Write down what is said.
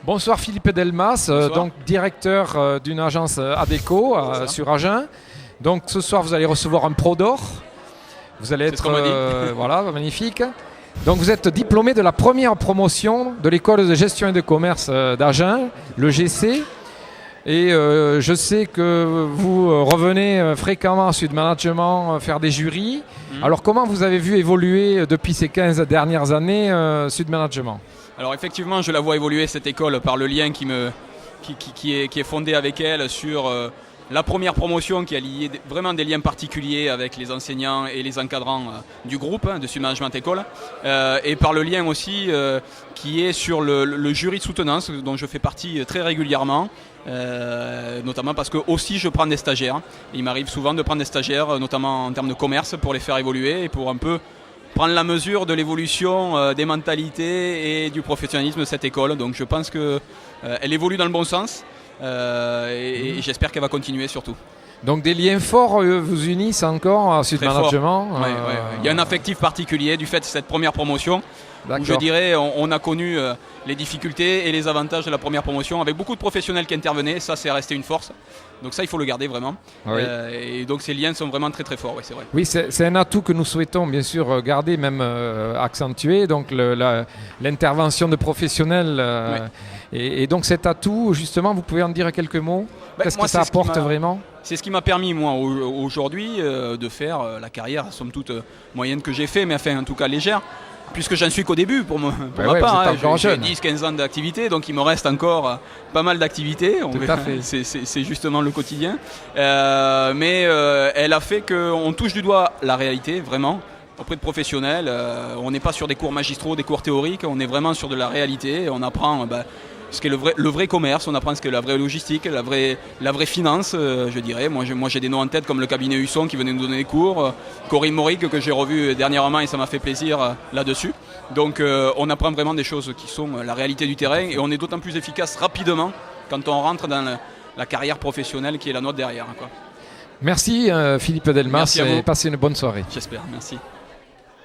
Bonsoir Philippe Delmas, donc directeur d'une agence Adecco sur Agen. Donc ce soir vous allez recevoir un Pro d'Or. Vous allez être voilà, magnifique. Donc vous êtes diplômé de la première promotion de l'école de gestion et de commerce d'Agen, le GC. Et je sais que vous revenez fréquemment à Sud Management faire des jurys. Alors comment vous avez vu évoluer depuis ces 15 dernières années Sud Management? Alors effectivement, je la vois évoluer cette école par le lien qui est fondé avec elle sur la première promotion qui a lié vraiment des liens particuliers avec les enseignants et les encadrants du groupe de Sud Management École et par le lien aussi qui est sur le jury de soutenance dont je fais partie très régulièrement. Notamment parce que aussi je prends des stagiaires. Il m'arrive souvent de prendre des stagiaires, notamment en termes de commerce, pour les faire évoluer et pour un peu prendre la mesure de l'évolution des mentalités et du professionnalisme de cette école. Donc je pense qu'elle évolue dans le bon sens et j'espère qu'elle va continuer surtout. Donc des liens forts vous unissent encore à Sud Management. Ouais. Il y a un affectif particulier du fait de cette première promotion. Où je dirais on a connu les difficultés et les avantages de la première promotion avec beaucoup de professionnels qui intervenaient. Ça, c'est resté une force. Donc ça, il faut le garder vraiment. Oui. Et donc ces liens sont vraiment très très forts, oui, c'est vrai. Oui, c'est un atout que nous souhaitons bien sûr garder, même accentuer. Donc l'intervention de professionnels. Et donc cet atout, justement, vous pouvez en dire quelques mots? Qu'est-ce que ça apporte vraiment? C'est ce qui m'a permis, moi, aujourd'hui, de faire la carrière, somme toute, moyenne que j'ai fait, mais enfin, en tout cas légère. Puisque j'en suis qu'au début pour ma part, j'ai 10-15 ans d'activité, donc il me reste encore pas mal d'activités. C'est justement le quotidien. Mais elle a fait qu'on touche du doigt la réalité, vraiment, auprès de professionnels. On n'est pas sur des cours magistraux, des cours théoriques, on est vraiment sur de la réalité. On apprend ce qu'est le vrai commerce, on apprend ce qu'est la vraie logistique, la vraie finance, je dirais. Moi j'ai des noms en tête comme le cabinet Husson qui venait nous donner des cours, Corinne Mauric que j'ai revu dernièrement et ça m'a fait plaisir là-dessus. Donc on apprend vraiment des choses qui sont la réalité du terrain et on est d'autant plus efficace rapidement quand on rentre dans la carrière professionnelle qui est la nôtre derrière, quoi. Merci Philippe Delmas et passez une bonne soirée. J'espère, merci.